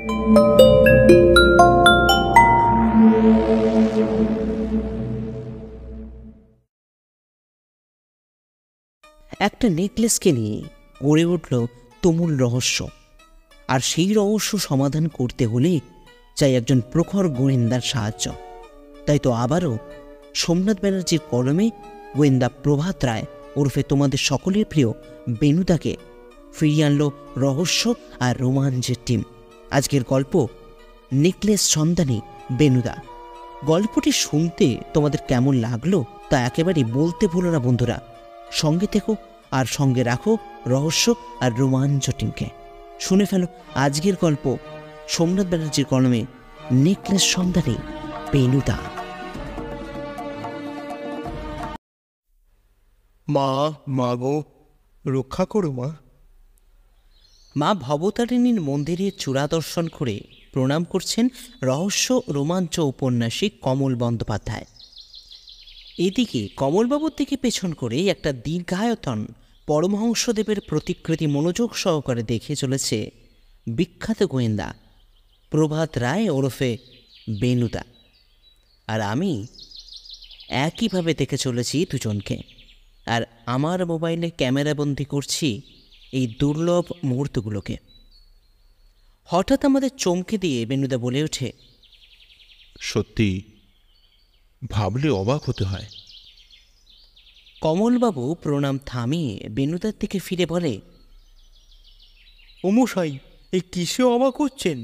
একটা নেকলেসকে নিয়ে গড়ে উঠল তুমুল রহস্য, আর সেই রহস্য সমাধান করতে হলে চাই একজন প্রখর গোয়েন্দার সাহায্য। তাই তো আবারও সোমনাথ ব্যানার্জির কলমে গোয়েন্দা প্রভাত রায় ওরফে তোমাদের সকলের প্রিয় বেনুদাকে ফিরিয়ে আনলো রহস্য আর রোমাঞ্চের টিম। আজকের গল্প নেকলেস সন্ধানী বেনুদা। গল্পটি শুনতে তোমাদের কেমন লাগলো তা একেবারেই বলতে ভুলো না বন্ধুরা। সঙ্গে থেকো আর সঙ্গে রাখো রহস্য আর রোমাঞ্চ টিমকে। শুনে ফেলো আজকের গল্প সোমনাথ ব্যানার্জির কলমে নেকলেস সন্ধানী বেনুদা। মা, মা গো, রক্ষা করো মা। মা ভবতারিণীর মন্দিরের চূড়া দর্শন করে প্রণাম করছেন রহস্য রোমাঞ্চ ঔপন্যাসিক কমল বন্দ্যোপাধ্যায়। এদিকে কমলবাবুর দিকে পেছন করে একটা দীর্ঘায়তন পরমহংসদেবের প্রতিকৃতি মনোযোগ সহকারে দেখে চলেছে বিখ্যাত গোয়েন্দা প্রভাত রায় ওরফে বেনুদা। আর আমি একইভাবে দেখে চলেছি দুজনকে, আর আমার মোবাইলে ক্যামেরাবন্দি করছি এই দুর্লভ মুহূর্তগুলোকে। হঠাৎ আমাদের চমকে দিয়ে বেনুদা বলে ওঠে, সত্যি ভাবলে অবাক হতে হয়। কমলবাবু প্রণাম থামিয়ে বেনুদার দিকে ফিরে বলে, ও মশাই, এই কিসে অবাক হচ্ছেন?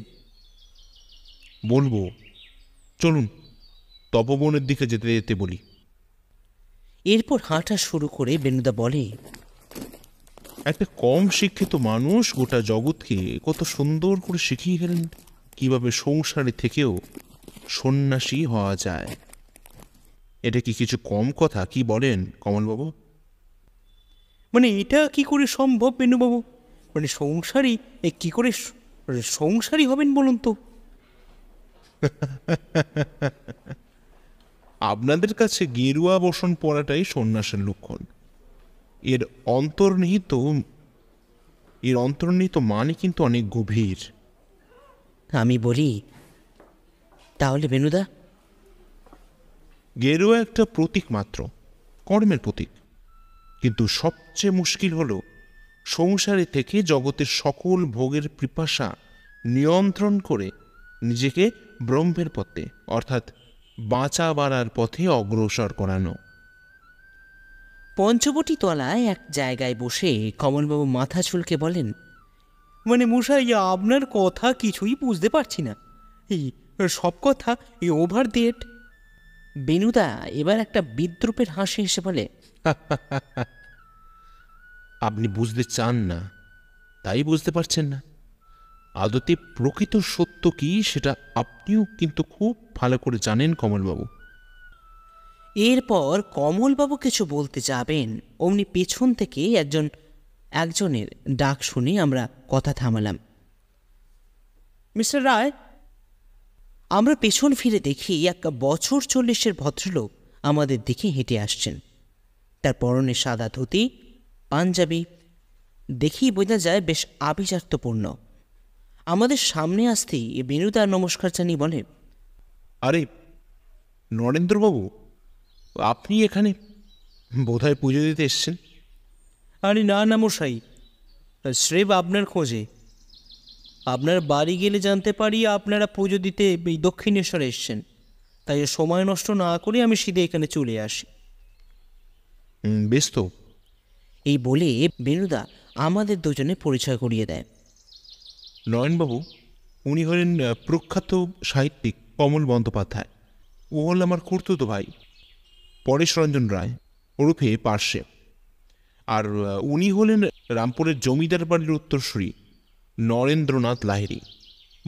বলবো, চলুন তপবনের দিকে যেতে যেতে বলি। এরপর হাঁটা শুরু করে বেনুদা বলে, একটা কম শিক্ষিত মানুষ গোটা জগৎকে কত সুন্দর করে শিখিয়ে গেলেন কিভাবে সংসারে থেকেও সন্ন্যাসী হওয়া যায়। এটা কি কিছু কম কথা? কি বলেন কমলবাবু? মানে এটা কি করে সম্ভব বেনুবাবু? মানে সংসারী কি করে সংসারী হবেন বলুন তো? আপনাদের কাছে গেরুয়া বসন পরাটাই সন্ন্যাসের লক্ষণ। এর অন্তর্নিহিত মানে কিন্তু অনেক গভীর। আমি বলি, তাহলে বেনুদা? গেরুয়া একটা প্রতীক মাত্র, কর্মের প্রতীক। কিন্তু সবচেয়ে মুশকিল হলো সংসারে থেকে জগতের সকল ভোগের পিপাসা নিয়ন্ত্রণ করে নিজেকে ব্রহ্মের পথে অর্থাৎ বাঁচা বাড়ার পথে অগ্রসর করানো। পঞ্চবটি তলায় এক জায়গায় বসে কমলবাবু মাথা চুলকে বলেন, মানে মশাই, আপনার কথা কিছুই বুঝতে পারছি না। এই সব কথা ওভার ডেট। বেনুদা এবার একটা বিদ্রুপের হাসি হেসে বলে, আপনি বুঝতে চান না, তাই বুঝতে পারছেন না। আদতে প্রকৃত সত্য কি সেটা আপনিও কিন্তু খুব ভালো করে জানেন কমলবাবু। এরপর কমলবাবু কিছু বলতে যাবেন, অমনি পেছন থেকে একজনের ডাক শুনে আমরা কথা থামালাম। মিস্টার রায়। আমরা পেছন ফিরে দেখি এক বছর 40-এর ভদ্রলোক আমাদের দিকে হেঁটে আসছেন। তার পরনে সাদা ধুতি, পাঞ্জাবি, দেখেই বোঝা যায় বেশ আভিজাত্যপূর্ণ। আমাদের সামনে আসতেই বেনুদা নমস্কার জানিয়ে বলে, আরে নরেন্দ্রবাবু, আপনি এখানে বোধহয় পুজো দিতে এসছেন। আরে না না মশাই, স্রেফ আপনার খোঁজে। আপনার বাড়ি গেলে জানতে পারি আপনারা পুজো দিতে এই দক্ষিণেশ্বরে এসছেন। তাই সময় নষ্ট না করে আমি সিধে এখানে চলে আসি। বেশ তো। এই বলে বেনুদা আমাদের দুজনে পরিচয় করিয়ে দেয়। নয়নবাবু, উনি হলেন প্রখ্যাত সাহিত্যিক কমল বন্দ্যোপাধ্যায়। ও হল আমার খুড়তুতো ভাই পরেশরঞ্জন রায় ওরফে পার্শ্বে। আর উনি হলেন রামপুরের জমিদার বাড়ির উত্তরসূরি নরেন্দ্রনাথ লাহিড়ী।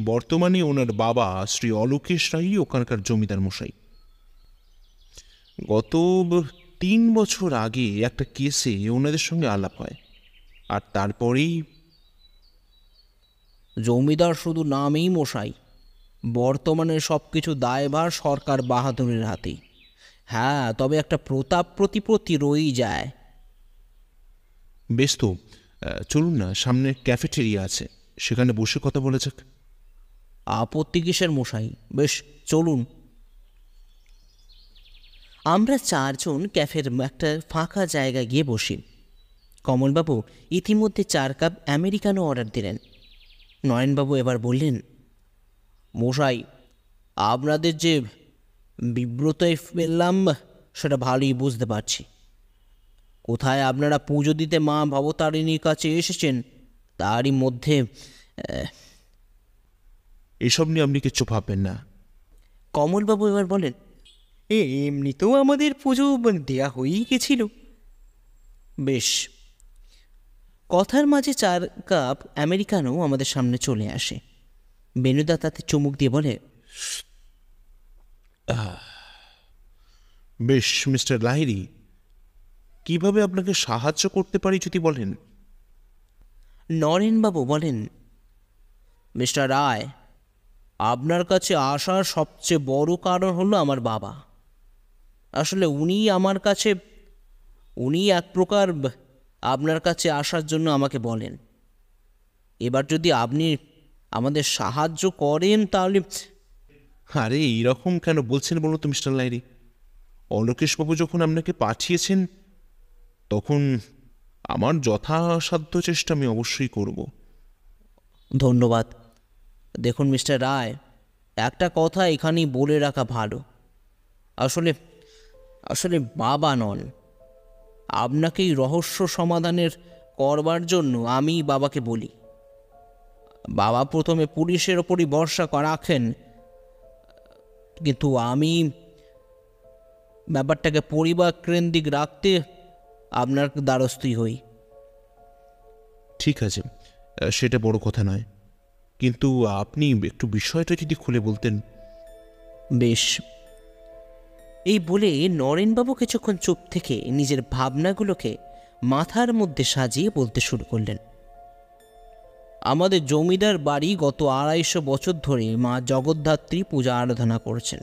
বর্তমানে ওনার বাবা শ্রী অলোকেশ রায় ওখানকার জমিদার মশাই। গত 3 বছর আগে একটা কেসে ওনাদের সঙ্গে আলাপ হয়, আর তারপরেই। জমিদার শুধু নামেই মশাই, বর্তমানে সব কিছু দায়ভার সরকার বাহাদুরের হাতে। হ্যাঁ, তবে একটা প্রতাপ প্রতিপত্তি রয়েই যায়। বেশ তো, চলুন না, সামনে ক্যাফেটেরিয়া আছে, সেখানে বসে কথা বলা যাক। আপত্তি কিসের মশাই? বেশ, চলুন। আমরা চারজন ক্যাফের একটা ফাঁকা জায়গায় গিয়ে বসি। কমলবাবু ইতিমধ্যে 4 কাপ আমেরিকানো অর্ডার দিলেন। নয়নবাবু এবার বললেন, মশাই, আপনাদের যে বিব্রতই ফেললাম সেটা ভালোই বুঝতে পারছি। কোথায় আপনারা পুজো দিতে মা ভবতারিণীর কাছে এসেছেন, তারই মধ্যে এসব নিয়ে আপনি কিচ্ছু ভাববেন না। কমলবাবু এবার বলেন, এমনিতেও আমাদের পুজো দেয়া হয়েই গেছিল। বেশ। কথার মাঝে 4 কাপ আমেরিকানো আমাদের সামনে চলে আসে। বেনুদা তাতে চুমুক দিয়ে বলে, বেশ মিস্টার লাহিড়ী, কিভাবে আপনাকে সাহায্য করতে পারি যদি বলেন? নরেনবাবু বলেন, মিস্টার রায়, আপনার কাছে আসার সবচেয়ে বড় কারণ হলো আমার বাবা। আসলে উনি এক প্রকার আপনার কাছে আসার জন্য আমাকে বলেন। এবার যদি আপনি আমাদের সাহায্য করেন তাহলে। আরে এইরকম কেন বলছেন বলুন তো মিস্টার লাহিড়ী? অলোকেশবাবু যখন আপনাকে পাঠিয়েছেন তখন আমার যথাসাধ্য চেষ্টা আমি অবশ্যই করব। ধন্যবাদ। দেখুন মিস্টার রায়, একটা কথা এখানেই বলে রাখা ভালো। আসলে বাবা নন, আপনাকেই রহস্য সমাধানের করবার জন্য আমি বাবাকে বলি। বাবা প্রথমে পুলিশের ওপরই ভরসা রাখেন, কিন্তু আমি ব্যাপারটাকে পরিবার কেন্দ্রিক রাখতে আপনার দ্বারস্থই হই। ঠিক আছে, সেটা বড় কথা নয়, কিন্তু আপনি একটু বিষয়টা যদি খুলে বলতেন। বেশ। এই বলে নরেনবাবু কিছুক্ষণ চুপ থেকে নিজের ভাবনাগুলোকে মাথার মধ্যে সাজিয়ে বলতে শুরু করলেন। আমাদের জমিদার বাড়ি গত 250 বছর ধরে মা জগদ্ধাত্রী পূজা আরাধনা করছেন।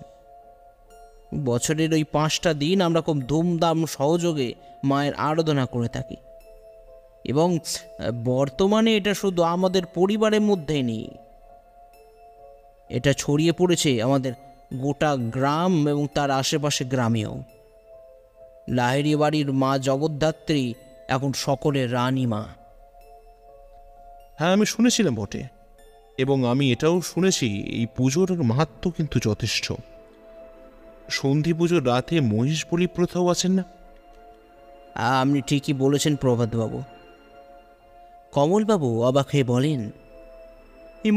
বছরের ওই 5টা দিন আমরা খুব ধুমধাম সহযোগে মায়ের আরাধনা করে থাকি, এবং বর্তমানে এটা শুধু আমাদের পরিবারের মধ্যেই নেই, এটা ছড়িয়ে পড়েছে আমাদের গোটা গ্রাম এবং তার আশেপাশে গ্রামেও। লাহিড়ী বাড়ির মা জগদ্ধাত্রী এখন সকলের রানী মা। হ্যাঁ, আমি শুনেছিলাম বটে, এবং আমি এটাও শুনেছি এই পুজোর মাহাত্ম্য কিন্তু যথেষ্ট। সন্ধি পুজোর রাতে মহিষ বলি প্রথাও আছেন না? আপনি ঠিকই বলেছেন প্রভাতবাবু। কমলবাবু অবাক হয়ে বলেন,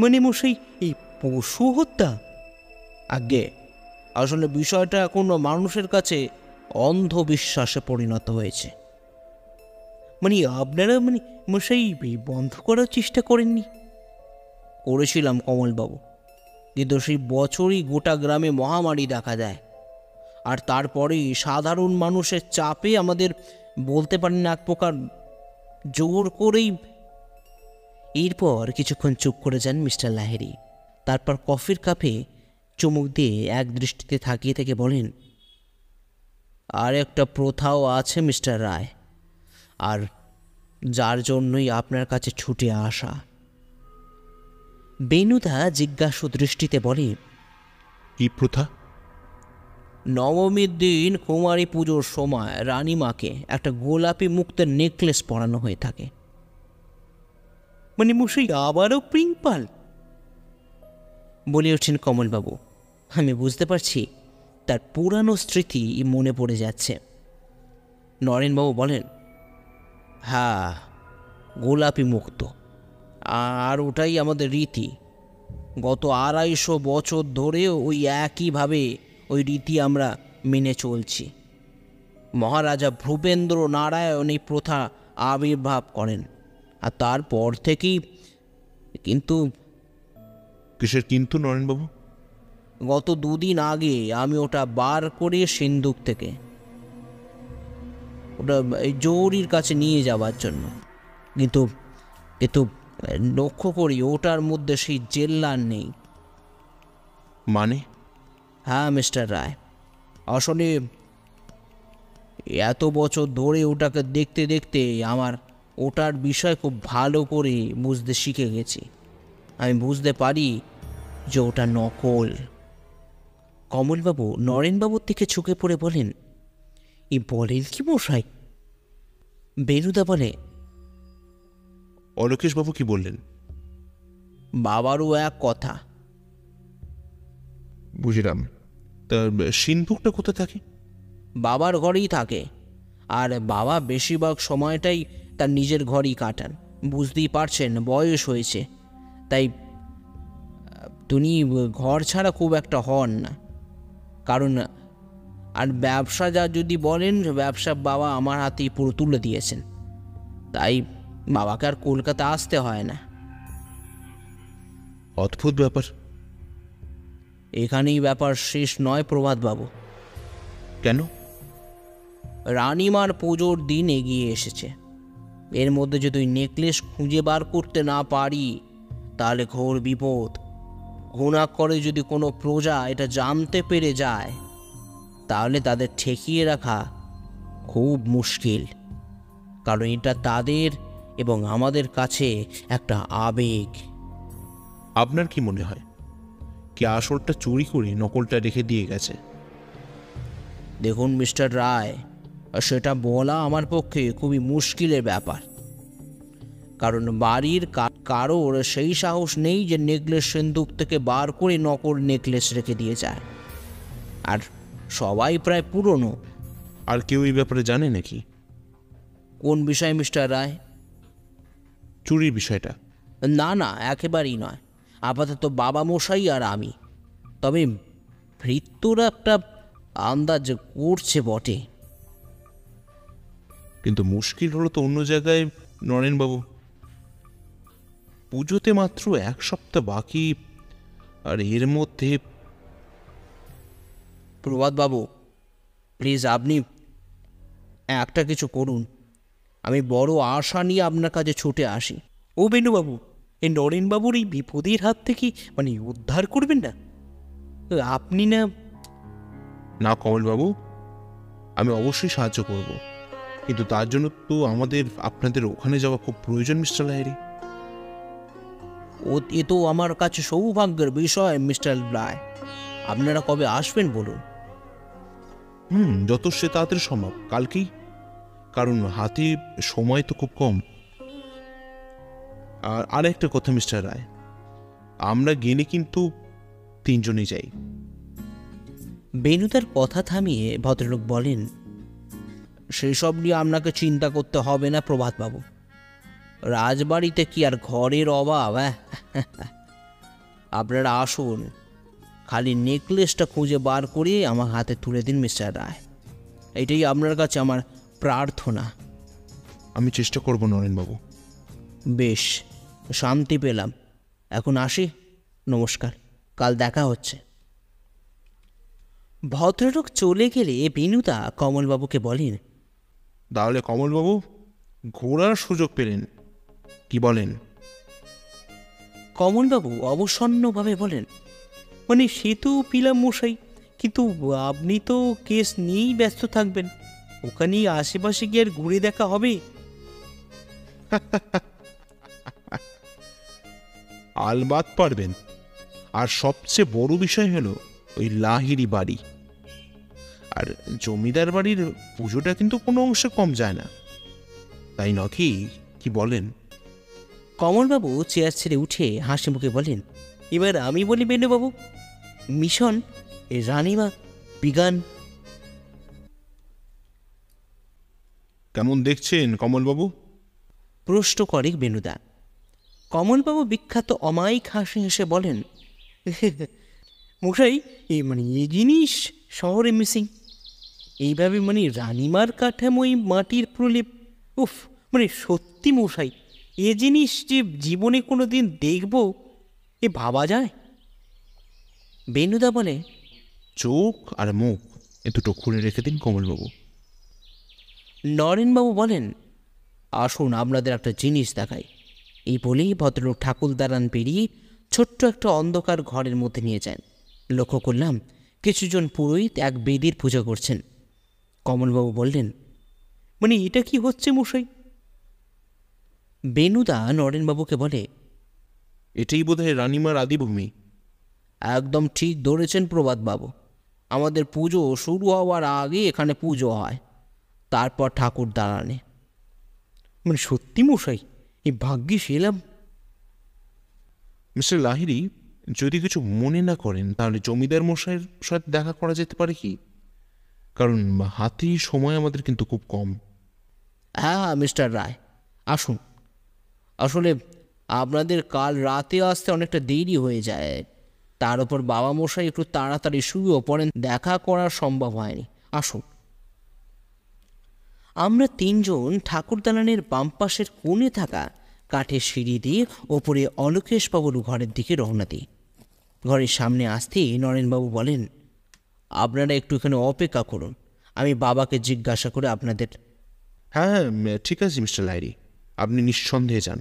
মানে মশাই, এই পশু হত্যা? আগে আসলে বিষয়টা এখন মানুষের কাছে অন্ধবিশ্বাসে পরিণত হয়েছে। আপনারা মশাই বন্ধ করার চেষ্টা করেননি? করেছিলাম কমলবাবু, কিন্তু সেই বছরই গোটা গ্রামে মহামারী দেখা দেয়, আর তারপরেই সাধারণ মানুষের চাপে আমাদের বলতে পারেন না এক প্রকার জোর করেই। এরপর কিছুক্ষণ চুপ করে যান মিস্টার লাহিড়ী। তারপর কফির কাপে চুমুক দিয়ে এক দৃষ্টিতে তাকিয়ে থেকে বলেন, আর একটা প্রথাও আছে মিস্টার রায়, আর যার জন্যই আপনার কাছে ছুটে আসা। বেনুদা জিজ্ঞাসু দৃষ্টিতে বলে, কি প্রথা? নবমীর দিন কুমারী পুজোর সময় রানীমাকে একটা গোলাপি মুক্তের নেকলেস পরানো হয়ে থাকে। মশাই, আবারও প্রিংপাল? বলে ওঠেন কমলবাবু। আমি বুঝতে পারছি তার পুরানো স্মৃতি মনে পড়ে যাচ্ছে। নরেনবাবু বলেন, হ্যাঁ, গোলাপি মুক্ত, আর ওটাই আমাদের রীতি। গত 250 বছর ধরে ওই একইভাবে ওই রীতি আমরা মেনে চলছি। মহারাজা ভূপেন্দ্র নারায়ণ এই প্রথা আবির্ভাব করেন, আর তারপর থেকেই। কিন্তু কিসের কিন্তু নরেনবাবু? গত 2 দিন আগে আমি ওটা বার করে সিন্দুক থেকে ওটা এই জৌরির কাছে নিয়ে যাওয়ার জন্য, কিন্তু লক্ষ্য করি ওটার মধ্যে সেই জেল্লার নেই। মানে? হ্যাঁ মিস্টার রায়, আসলে এত বছর ধরে ওটাকে দেখতে দেখতে আমার ওটার বিষয় খুব ভালো করে বুঝতে শিখে গেছি। আমি বুঝতে পারি যে ওটা নকল। কমলবাবু নরেনবাবুর দিকে ঝুঁকে পড়ে বলেন, এই বলেন কি মশাই? বেনুদা বলে, অলোকেশবাবু কি বললেন? বাবারও এক কথা। বুঝলাম। তার সিনভুকটা কোথায় থাকে? বাবার ঘরেই থাকে, আর বাবা বেশিরভাগ সময়টাই তার নিজের ঘরেই কাটান। বুঝতেই পারছেন, বয়স হয়েছে, তাই তিনি ঘর ছাড়া খুব একটা হন না। কারণ আর ব্যবসা যা যদি বলেন, ব্যবসা বাবা আমার হাতেই পুরো তুলে দিয়েছেন, তাই বাবাকে আর কলকাতা আসতে হয় না। অদ্ভুত ব্যাপার। এখানেই ব্যাপার শেষ নয় প্রভাতবাবু। কেন? রানিমার পুজোর দিন এগিয়ে এসেছে। এর মধ্যে যদি ওই নেকলেস খুঁজে বার করতে না পারি, তাহলে ঘোর বিপদ। ঘুণা করে যদি কোনো প্রজা এটা জানতে পেরে যায়, তাহলে তাদের ঠেকিয়ে রাখা খুব মুশকিল। কারণ এটা তাদের এবং আমাদের কাছে একটা আবেগ। আপনার কি মনে হয়, কি আসলটা চুরি করে নকলটা রেখে দিয়ে গেছে? দেখুন মিস্টার রায়, সেটা বলা আমার পক্ষে খুবই মুশকিলের ব্যাপার। কারণ বাড়ির কারোর সেই সাহস নেই যে নেকলেস সিন্দুক থেকে বার করে নকল নেকলেস রেখে দিয়ে যায়। আর সবাই প্রায় পুরনো। আর কেউ এই ব্যাপারে জানে নাকি? কোন বিষয় মিস্টার রায়? চুরির বিষয়টা? না না, একেবারেই নয়। আপাতত বাবা মশাই আর আমি। তবে ভৃত্যরা একটা আন্দাজ করছে বটে। কিন্তু মুশকিল হলো তো অন্য জায়গায় নরেনবাবু। পুজোতে মাত্র 1 সপ্তাহ বাকি, আর এর মধ্যে। প্রভাতবাবু, প্লিজ আপনি একটা কিছু করুন। আমি বড় আশা নিয়ে আপনার কাছে ছুটে আসি। ও বেনুবাবু, এই নরেনবাবুর এই বিপদের হাত থেকে উদ্ধার করবেন না আপনি? না কমলবাবু, আমি অবশ্যই সাহায্য করব, কিন্তু তার জন্য তো আপনাদের ওখানে যাওয়া খুব প্রয়োজন মিস্টার লাহিড়ী। এ তো আমার কাছে সৌভাগ্যের বিষয় মিস্টার রায়। আপনারা কবে আসবেন বলুন? যত সে তাড়াতাড়ি সম্ভব, কালকেই। কারণ হাতে সময় তো খুব কম। আর আরেকটা কথা মিস্টার রায়, আমরা গেলে কিন্তু 3 জনই যাই। বেনুদার কথা থামিয়ে ভদ্রলোক বলেন, সেসব নিয়ে আপনাকে চিন্তা করতে হবে না প্রভাতবাবু। রাজবাড়িতে কি আর ঘরের অভাব? আপনারা আসুন, খালি নেকলেসটা খুঁজে বার করে আমার হাতে তুলে দিন মিস্টার রায়। এটাই আপনার কাছে আমার প্রার্থনা। আমি চেষ্টা করব নরেনবাবু। বেশ, শান্তি পেলাম। এখন আসি, নমস্কার, কাল দেখা হচ্ছে। ভদ্রলোক চলে গেলে বিনুদা কমলবাবুকে বলেন, তাহলে কমলবাবু ঘোরার সুযোগ পেলেন, কি বলেন? কমলবাবু অবসন্নভাবে বলেন, সে তো পিলাম মশাই, কিন্তু আপনি তো কেস নিয়েই ব্যস্ত থাকবেন। ওখানেই আশেপাশে গিয়ে আর ঘুরে দেখা হবে? আলবাত পারবেন। আর সবচেয়ে বড় বিষয় হলো ওই লাহিড়ী বাড়ি। আর জমিদার বাড়ির পুজোটা কিন্তু কোনো অংশে কম যায় না, তাই নাকি? কি বলেন? কমলবাবু চেয়ার ছেড়ে উঠে হাসি মুখে বলেন, এবার আমি বলি বেনুবাবু, মিশন রানিমা বিগান। কেমন দেখছেন কমলবাবু? প্রশ্ন করে বেনুদা। কমলবাবু বিখ্যাত অমায়িক হাসি হেসে বলেন, মশাই এই জিনিস শহরে মিসিং। এইভাবে রানিমার কাঠামোই মাটির প্রলেপ, উফ, সত্যি মশাই, এ জিনিস যে জীবনে কোনো দিন দেখব, এ ভাবা যায়? বেনুদা বলে, চোখ আর মুখ এ দুটো খুলে রেখে দিন কমলবাবু। নরেনবাবু বলেন, আসুন আপনাদের একটা জিনিস দেখাই। এই বলেই ভদ্রলোক ঠাকুর দালান পেরিয়ে ছোট্ট একটা অন্ধকার ঘরের মধ্যে নিয়ে যান। লক্ষ্য করলাম কিছুজন পুরোহিত এক বেদির পুজো করছেন। কমলবাবু বললেন, এটা কি হচ্ছে মশাই? বেনুদা নরেনবাবুকে বলে, এটাই বোধহয় রানিমার আদিভূমি। একদম ঠিক ধরেছেন প্রভাতবাবু। আমাদের পুজো শুরু হওয়ার আগে এখানে পুজো হয়, তারপর ঠাকুর দাঁড়ানে। মানে সত্যি মশাই, এই ভাগ্যিস এলাম। মিস্টার লাহিড়ী, যদি কিছু মনে না করেন তাহলে জমিদার মশাইয়ের সাথে দেখা করা যেতে পারে কি? কারণ হাতে সময় আমাদের কিন্তু খুব কম। হ্যাঁ মিস্টার রায়, আসুন। আসলে আপনাদের কাল রাতে আসতে অনেকটা দেরি হয়ে যায়, তার উপর বাবা মশাই একটু তাড়াতাড়ি শুয়েও পড়েন, দেখা করা সম্ভব হয়নি। আসুন। আমরা তিনজন ঠাকুর দালানের বাম পাশের কোণে থাকা কাঠের সিঁড়ি দিয়ে ওপরে অলোকেশবাবুর ঘরের দিকে রওনা দিই। ঘরের সামনে আসতেই নরেনবাবু বলেন, আপনারা একটু এখানে অপেক্ষা করুন, আমি বাবাকে জিজ্ঞাসা করে আপনাদের। হ্যাঁ, ঠিক আছে মিস্টার লাহিড়ী, আপনি নিঃসন্দেহে যান,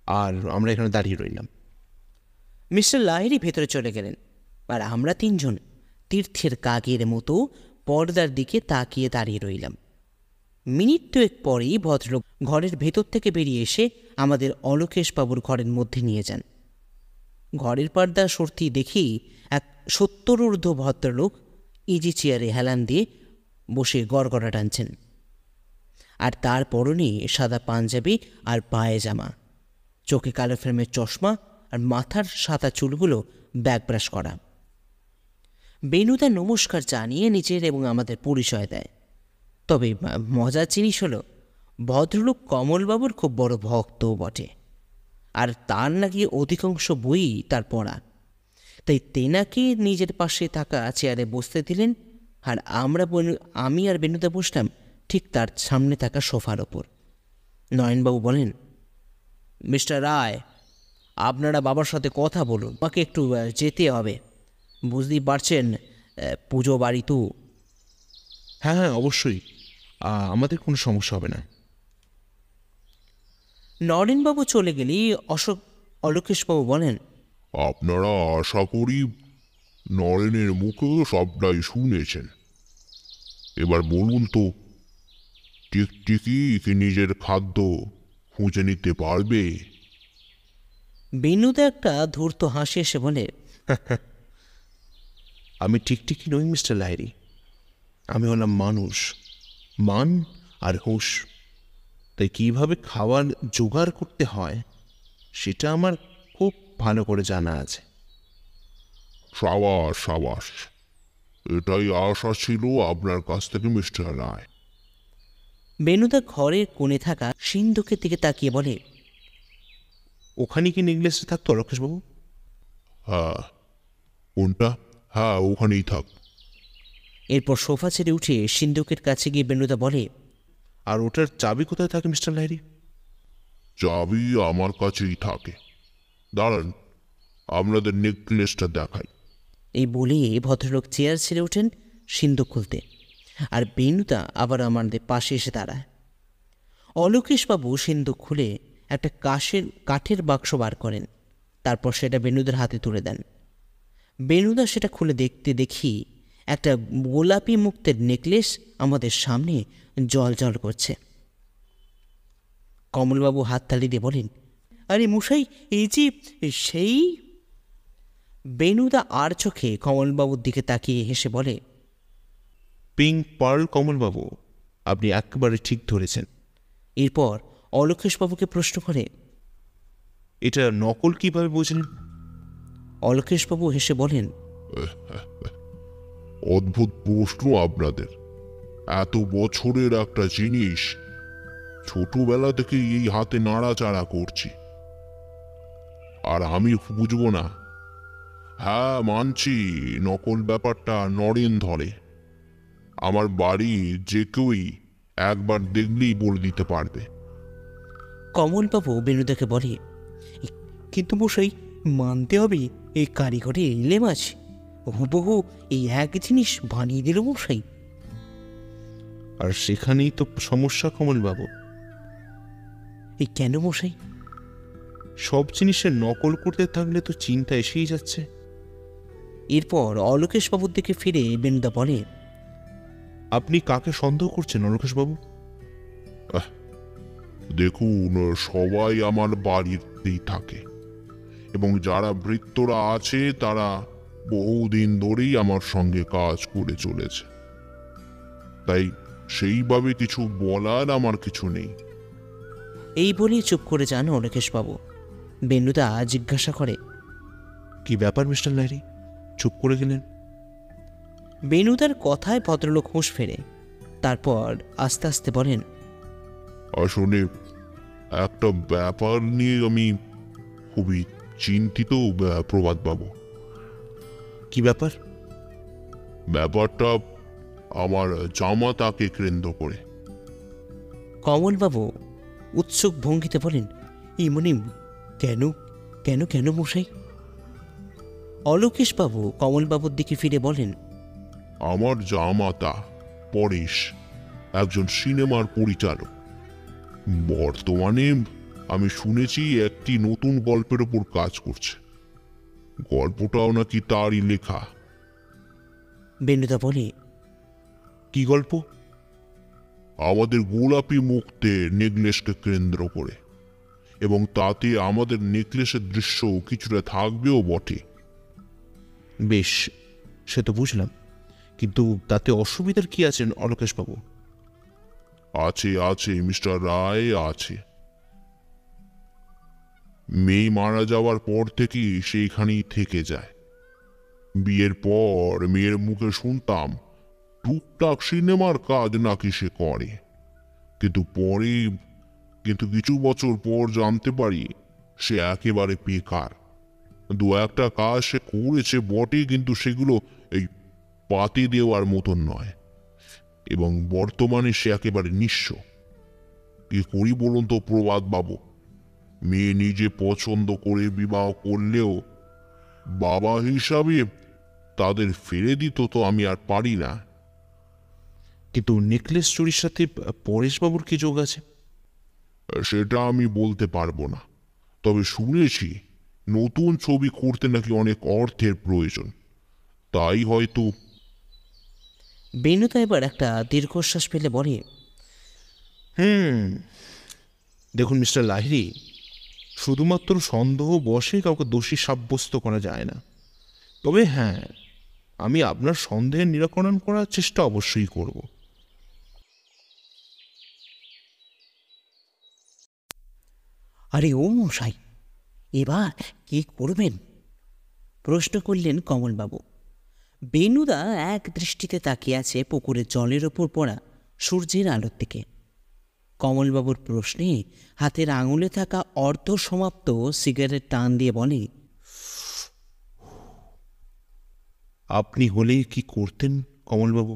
আর আমরা এখানে দাঁড়িয়ে রইলাম। মিস্টার লাহিড়ী ভেতরে চলে গেলেন, আর আমরা তিনজন তীর্থের কাকের মতো পর্দার দিকে তাকিয়ে দাঁড়িয়ে রইলাম। মিনিট দুয়েক পরেই ভদ্রলোক ঘরের ভেতর থেকে বেরিয়ে এসে আমাদের অলোকেশবাবুর ঘরের মধ্যে নিয়ে যান। ঘরের পর্দা সরতি দেখি এক 70 ঊর্ধ্ব ভদ্রলোক ইজি চেয়ারে হেলান দিয়ে বসে গড়গড়া টানছেন, আর তার পরনে সাদা পাঞ্জাবি আর পায়জামা, চোখে কালো ফ্রেমের চশমা, আর মাথার সাদা চুলগুলো ব্যাকব্রাশ করা। বেনুদা নমস্কার জানিয়ে নিজের এবং আমাদের পরিচয় দেয়। তবে মজার জিনিস হলো, ভদ্রলোক কমলবাবুর খুব বড় ভক্তও বটে, আর তার নাকি অধিকাংশ বই তার পড়া। তাই তেনাকে নিজের পাশে থাকা চেয়ারে বসতে দিলেন, আর আমি আর বেনুদা বসলাম ঠিক তার সামনে থাকা সোফার ওপর। নয়নবাবু বলেন, মিস্টার রায়, আপনারা বাবার সাথে কথা বলুন, আমাকে একটু যেতে হবে, বুঝতেই পারছেন, পুজো বাড়ি তো। হ্যাঁ হ্যাঁ, অবশ্যই, আমাদের কোনো সমস্যা হবে না। নরেনবাবু চলে গেলেই অলোকেশবাবু বলেন, আপনারা আশা করি নরেনের মুখে সবটাই শুনেছেন। এবার বলুন তো, টিকটিকি কি নিজের খাদ্য খুঁজে নিতে পারবে? বেনুদা একটা ধূর্ত হাসি এসে বলে, আমি টিকটিকি নই মিস্টার লাহিড়ী, আমি হলাম মানুষ, মান আর হুঁশ। তাই কীভাবে খাবার জোগাড় করতে হয় সেটা আমার খুব ভালো করে জানা আছে। সাবাস সাবাস, এটাই আশা ছিল আপনার কাছ থেকে মিস্টার রায়। বেনুদা ঘরের কোণে থাকা সিন্ধুকের দিকে তাকিয়ে বলে, ওখানে কি নেকলেসটা থাকতো অলোকেশবাবু? হ্যাঁ, কোনটা? হ্যাঁ, ওখানেই থাক। এরপর সোফা ছেড়ে উঠে সিন্ধুকের কাছে গিয়ে বেনুদা বলে, আর ওটার চাবি কোথায় থাকে মিস্টার লাহিড়ী? চাবি আমার কাছেই থাকে। দাঁড়ান, আপনাদের নেকলেসটা দেখাই। এই বলে ভদ্রলোক চেয়ার ছেড়ে ওঠেন সিন্ধুক খুলতে, আর বেনুদা আবার আমাদের পাশে এসে দাঁড়ায়। অলোকেশবাবু সিন্ধুক খুলে একটা কাঠের বাক্স বার করেন, তারপর সেটা বেনুদার হাতে তুলে দেন। বেনুদা সেটা খুলে দেখতে দেখি একটা গোলাপি মুক্তের নেকলেস আমাদের সামনে জল জল করছে। কমলবাবু হাততালি দিয়ে বলেন, আরে মশাই, এই যে সেই। বেনুদা আর চোখে কমলবাবুর দিকে তাকিয়ে হেসে বলে, পিঙ্ক পার্ল কমলবাবু, আপনি একেবারে ঠিক ধরেছেন। এরপর অলোকেশবাবুকে প্রশ্ন করে, এটা নকল কিভাবে বুঝলেন? অলোকেশবাবু হেসে বলেন, অদ্ভুত প্রশ্ন আপনাদের। এত বছরের একটা জিনিস ছোটবেলা থেকে এই হাতে নাড়াচাড়া করছি, আর আমি বুঝবো না? হ্যাঁ, মানছি নকল ব্যাপারটা নরেন ধরে। আমার বাড়ি যে কেউই একবার দেখলেই বলে দিতে পারবে। কমলবাবু বেনুদাকে বলে, কিন্তু মশাই, মানতে হবে এই কারিগরে এলেম আছে, হুবহু এই এক জিনিস বানিয়ে দিল মশাই। আর সেখানেই তো সমস্যা কমলবাবু। এই কেন মশাই? সব জিনিসের নকল করতে থাকলে তো চিন্তা এসেই যাচ্ছে। এরপর অলোকেশবাবুর দিকে ফিরে বেনুদা বলে, আপনি কাকে সন্দেহ করছেন অলোকেশবাবু? দেখুন, সবাই আমার বাড়িতেই থাকে, এবং যারা ভৃত্যরা আছে তারা বহুদিন ধরেই আমার সঙ্গে কাজ করে চলেছে, তাই সেইভাবে কিছু বলার আমার কিছু নেই। এই বলেই চুপ করে যান অলোকেশবাবু। বেনুদা জিজ্ঞাসা করে, কি ব্যাপার মিস্টার লাহিড়ী, চুপ করে গেলেন? বেনুদার কথায় ভদ্রলোক হুঁশ ফেরে। তারপর আস্তে আস্তে বলেন, আসলে একটা ব্যাপার নিয়ে আমি খুবই চিন্তিত প্রভাতবাবু। কি ব্যাপার? ব্যাপারটা আমার জামাতাকে কেন্দ্র করে। কমলবাবু উৎসুক ভঙ্গিতে বলেন, ইমনি কেন কেন কেন মশাই? অলোকেশবাবু কমলবাবুর দিকে ফিরে বলেন, আমার জামাতা পরেশ একজন সিনেমার পরিচালক। বর্তমানে আমি শুনেছি একটি নতুন গল্পের ওপর কাজ করছে। গল্পটাও নাকি তারই লেখা। বেনুদা বলে, কি গল্প? আমাদের গোলাপি মুক্তের নেকলেসকে কেন্দ্র করে, এবং তাতে আমাদের নেকলেসের দৃশ্য কিছুটা থাকবেও বটে। বেশ, সে তো বুঝলাম, কিন্তু তাতে অসুবিধার কি আছেন অলোকেশবাবু? আছে আছে মিস্টার রায়, আছে। মেয়ে মারা যাওয়ার পর থেকেই সেইখানেই থেকে যায়। বিয়ের পর মেয়ের মুখে শুনতাম টুকটাক সিনেমার কাজ নাকি সে করে, কিন্তু কিছু বছর পর জানতে পারি সে একেবারে বেকার। দু একটা কাজ সে করেছে বটে, কিন্তু সেগুলো এই পাতে দেওয়ার মতন নয়, এবং বর্তমানে সে একেবারে নিঃস্ব। কি করি বলুন তো প্রভাত বাবু? মেয়ে নিজে পছন্দ করে বিবাহ করলেও বাবা হিসাবে তাদের ফেলে দিত তো আমি আর পারি না। কিন্তু নেকলেস চুরির সাথে পরেশবাবুর কি যোগ আছে? সেটা আমি বলতে পারবো না, তবে শুনেছি নতুন ছবি করতে নাকি অনেক অর্থের প্রয়োজন, তাই হয়তো। বেনুদা এবার একটা দীর্ঘশ্বাস ফেলে বলে, দেখুন মিস্টার লাহিড়ী, শুধুমাত্র সন্দেহ বশে কাউকে দোষী সাব্যস্ত করা যায় না। তবে হ্যাঁ, আমি আপনার সন্দেহের নিরাকরণ করার চেষ্টা অবশ্যই করব। আরে ও মশাই, এবার কি করবেন? প্রশ্ন করলেন কমলবাবু। বেনুদা এক দৃষ্টিতে তাকিয়ে আছে পুকুরের জলের ওপর পড়া সূর্যের আলোর দিকে। কমলবাবুর প্রশ্নে হাতের আঙুলে থাকা অর্ধ সমাপ্ত সিগারেট টান দিয়ে বলে, আপনি হলে কি করতেন কমলবাবু?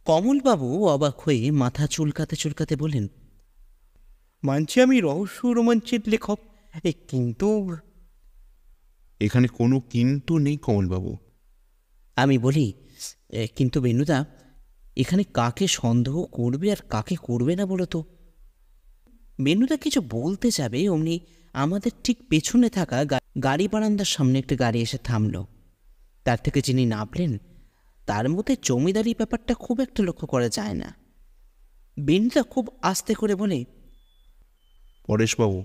কমলবাবু অবাক হয়ে মাথা চুলকাতে চুলকাতে বলেন, মানছি আমি রহস্য রোমাঞ্চের লেখক, কিন্তু এখানে কোনো কিন্তু নেই কমলবাবু। আমি বলি, কিন্তু বেনুদা, এখানে কাকে সন্দেহ করবে আর কাকে করবে না বলো তো? বেনুদা কিছু বলতে যাবে, অমনি আমাদের ঠিক পেছনে থাকা গাড়ি বারান্দার সামনে একটা গাড়ি এসে থামল। তার থেকে যিনি নামলেন তার মধ্যে জমিদারি ব্যাপারটা খুব একটা লক্ষ্য করা যায় না। বেনুদা খুব আস্তে করে বলে, পরেশবাবু।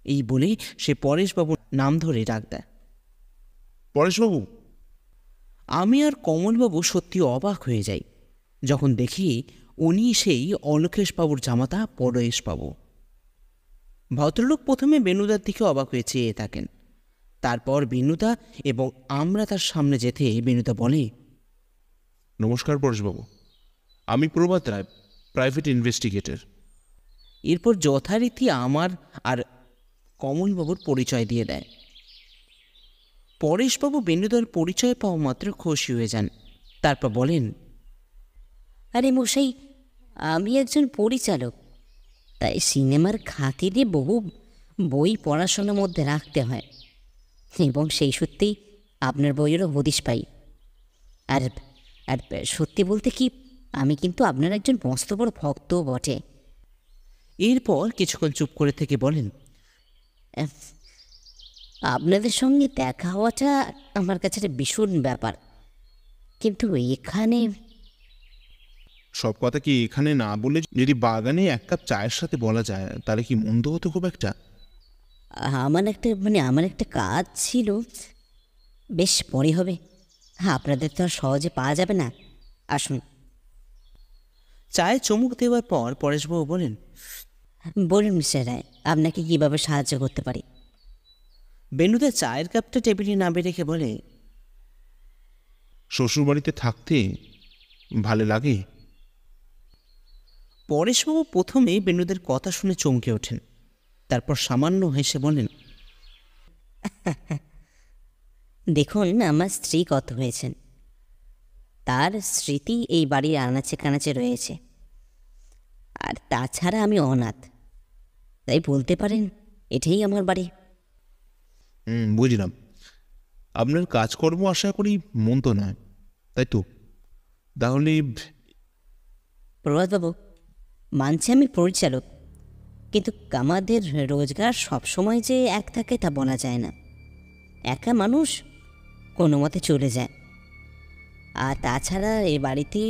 এই বলেই সে পরেশবাবুর নাম ধরে ডাক দেয়। পরেশবাবু! আমি আর কমলবাবু সত্যি অবাক হয়ে যাই যখন দেখি উনি সেই অলোকেশবাবুর জামাতা পরেশবাবু। ভদ্রলোক প্রথমে বেনুদার দিকে অবাক হয়ে চেয়ে থাকেন, তারপর বেনুদা এবং আমরা তার সামনে যেতে বেনুদা বলে, নমস্কার পরেশবাবু, আমি প্রভাত রায়, প্রাইভেট ইনভেস্টিগেটর। এরপর যথারীতি আমার আর কমলবাবুর পরিচয় দিয়ে দেয়। পরেশবাবু বেনুদার পরিচয় পাওয়া মাত্র খুশি হয়ে যান। তারপর বলেন, আরে মশাই, আমি একজন পরিচালক, তাই সিনেমার খাতিরে বহু বই পড়াশোনার মধ্যে রাখতে হয়, এবং সেই সত্যিই আপনার বইয়েরও হদিশ পাই। আর আর সত্যি বলতে কি, আমি কিন্তু আপনার একজন মস্ত বড় ভক্তও বটে। এরপর কিছুক্ষণ চুপ করে থেকে বলেন, আপনাদের সঙ্গে দেখা হওয়াটা আমার কাছে একটা ভীষণ ব্যাপার, কিন্তু এখানে সব কথা কি এখানে না বলে যদি বাগানে এক কাপ চায়ের সাথে বলা যায়, তাহলে কি মন্দ হতো খুব একটা? আমার একটা কাজ ছিল। বেশ পরে হবে। হ্যাঁ, আপনাদের তো আর সহজে পাওয়া যাবে না। আসুন। চায়ে চুমুক দেওয়ার পর পরেশবাবু বলেন, বলুন মিস্টার রায়, আপনাকে কীভাবে সাহায্য করতে পারি? বেনুদা চায়ের কাপটা টেবিলে নামিয়ে রেখে বলে, শ্বশুরবাড়িতে থাকতে ভালো লাগে? পরেশবাবু প্রথমে বেনুদের কথা শুনে চমকে ওঠেন, তারপর সামান্য হেসে বলেন, দেখুন, আমার স্ত্রী কত হয়েছেন, তার স্মৃতি এই বাড়ির আনাচে কানাচে রয়েছে। আর তাছাড়া আমি অনাথ, তাই বলতে পারেন এটাই আমার বাড়ি। বুঝলাম। আপনার কাজকর্ম আশা করি মন তো নয়, তাই তো? তাহলে প্রভাতবাবু, মানছি আমি পরিচালক, কিন্তু আমাদের রোজগার সবসময় যে এক থাকে তা বলা যায় না। একা মানুষ কোনো মতে চলে যায়। আর তাছাড়া এ বাড়িতে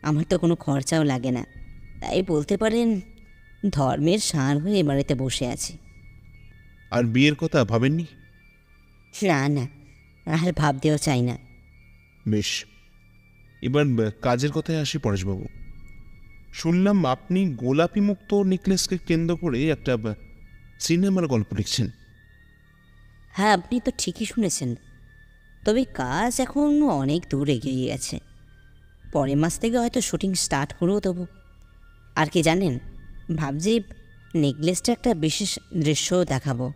আমার তো কোনো খরচাও লাগে না, তাই বলতে পারেন ধর্মের ষাঁড় হয়ে এ বাড়িতে বসে আছি। আর বিয়ের কথা ভাবেননি? না না, আর ভাবতেও চাই না। বেশ, এবার কাজের কথায় আসি পরেশবাবু। শুনলাম আপনি গোলাপি মুক্ত নেকলেসকে কেন্দ্র করে একটা সিনেমার গল্প লিখছেন। হ্যাঁ, আপনি তো ঠিকই শুনেছেন, তবে কাজ এখন অনেক দূর এগিয়ে গেছে। পরের মাস থেকে হয়তো শুটিং স্টার্ট করেও দেবো। আর কি জানেন, ভাবছি নেকলেসটা একটা বিশেষ দৃশ্য দেখাবো।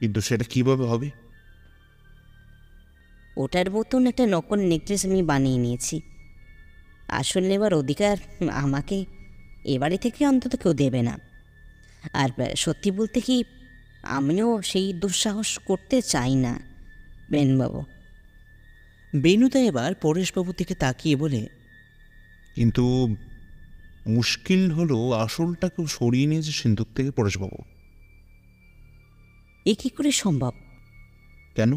কিন্তু সেটা কিভাবে হবে? ওটার মতন একটা নকল নেকলেস আমি বানিয়ে নিয়েছি। আসল নেবার অধিকার আমাকে এ বাড়ি থেকে অন্তত কেউ দেবে না। আর সত্যি বলতে কি, আমিও সেই দুঃসাহস করতে চাই না বেনবাবু। বেনুদা এবার পরেশবাবুর দিকে তাকিয়ে বলে, কিন্তু মুশকিল হলো আসলটাকেও সরিয়ে নিয়েছে সিন্দুক থেকে পরেশবাবু। এ কী করে সম্ভব? কেন?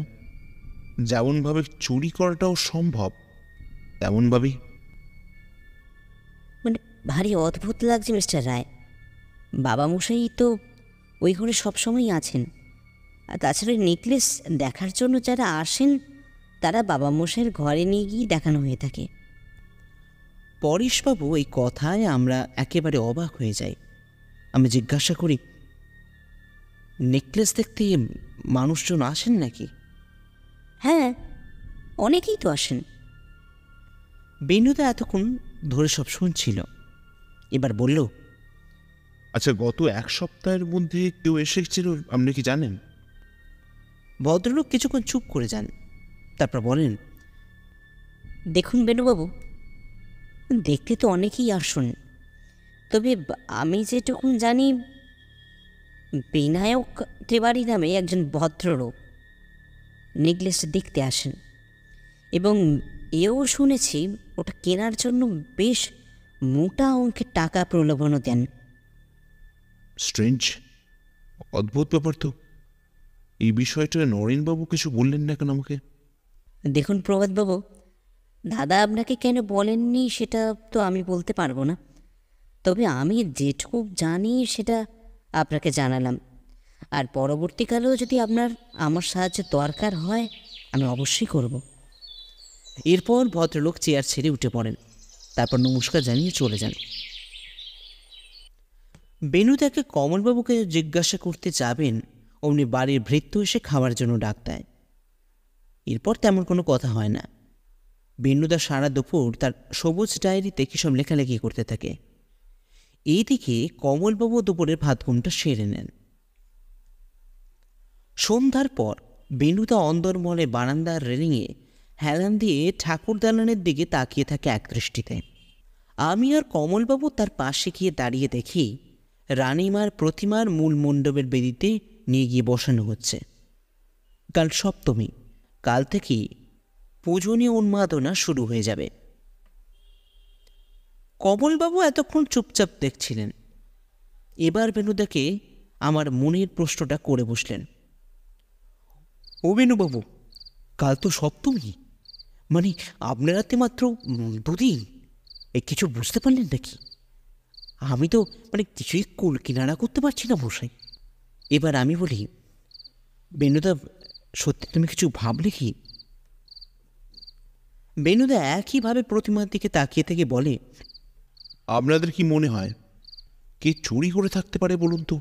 যেমনভাবে চুরি করাটাও সম্ভব তেমনভাবেই। মানে ভারী অদ্ভুত লাগছে মিস্টার রায়। বাবা মশাই তো ওই ঘরে সবসময়ই আছেন। আর তাছাড়া নেকলেস দেখার জন্য যারা আসেন তারা বাবা মশাইয়ের ঘরে নিয়ে গিয়ে দেখানো হয়ে থাকে। পরেশবাবু এই কথায় আমরা একেবারে অবাক হয়ে যাই। আমি জিজ্ঞাসা করি, নেকলেস দেখতে মানুষজন আসেন নাকি? হ্যাঁ, অনেকেই তো আসেন। বেনুদা এতক্ষণ ধরে সব শুনছিল, এবার বলল, আচ্ছা, গত এক সপ্তাহের মধ্যে কেউ এসেছিল আপনি কি জানেন? ভদ্রলোক কিছুক্ষণ চুপ করে যান, তারপর বলেন, দেখুন বেণুবাবু, দেখতে তো অনেকেই আসুন, তবে আমি যেটুকুন জানি বিনায়ক তিওয়ারি নামে একজন ভদ্রলোক নেকলেস দেখতে আসেন, এবং এও শুনেছি ওটা কেনার জন্য বেশ মোটা অঙ্কের টাকা প্রলোভনও দেন। স্ট্রেঞ্জ, অদ্ভুত ব্যাপার তো। এই বিষয়টা নরেনবাবু কিছু বললেন না কেন আমাকে? দেখুন প্রভাতবাবু, দাদা আপনাকে কেন বলেননি সেটা তো আমি বলতে পারবো না, তবে আমি যেটুকু জানি সেটা আপনাকে জানালাম। আর পরবর্তীকালেও যদি আমার সাহায্য দরকার হয় আমি অবশ্যই করব। এরপর ভদ্রলোক চেয়ার ছেড়ে উঠে পড়েন, তারপর নমস্কার জানিয়ে চলে যান। বেনুদাকে কমলবাবুকে জিজ্ঞাসা করতে যাবেন, অমনি বাড়ির ভৃত্য এসে খাওয়ার জন্য ডাক দেয়। এরপর তেমন কোনো কথা হয় না। বেনুদা সারা দুপুর তার সবুজ ডায়েরিতে কিসব লেখালেখি করতে থাকে। এইদিকে কমলবাবু দুপুরের ভাত ঘুমটা সেরে নেন। সন্ধ্যার পর বেনুদা অন্দরমহলে বারান্দার রেলিংয়ে হেলান দিয়ে ঠাকুর দালানের দিকে তাকিয়ে থাকে একদৃষ্টিতে। আমি আর কমলবাবু তার পাশে গিয়ে দাঁড়িয়ে দেখি রানীমার প্রতিমার মূল মণ্ডপের বেদিতে নিয়ে গিয়ে বসানো হচ্ছে। কাল সপ্তমী, কাল থেকেই পূজনীয় উন্মাদনা শুরু হয়ে যাবে। কমলবাবু এতক্ষণ চুপচাপ দেখছিলেন। এবার বেনুদাকে আমার মনের প্রশ্নটা করে বসলেন। ও বেনুবাবু, কাল তো সপ্তমী, মানে আপনার হাতে মাত্র দুদিন, কিছু বুঝতে পারলেন নাকি? আমি তো কিছুই কুল কিনারা করতে পারছি না মশাই। এবার আমি বলি, বেনুদা সত্যি তুমি কিছু ভাবলে কি? বেনুদা একইভাবে প্রতিমার দিকে তাকিয়ে থেকে বলে, আপনাদের কি মনে হয় কে চুরি করে থাকতে পারে বলুন তো?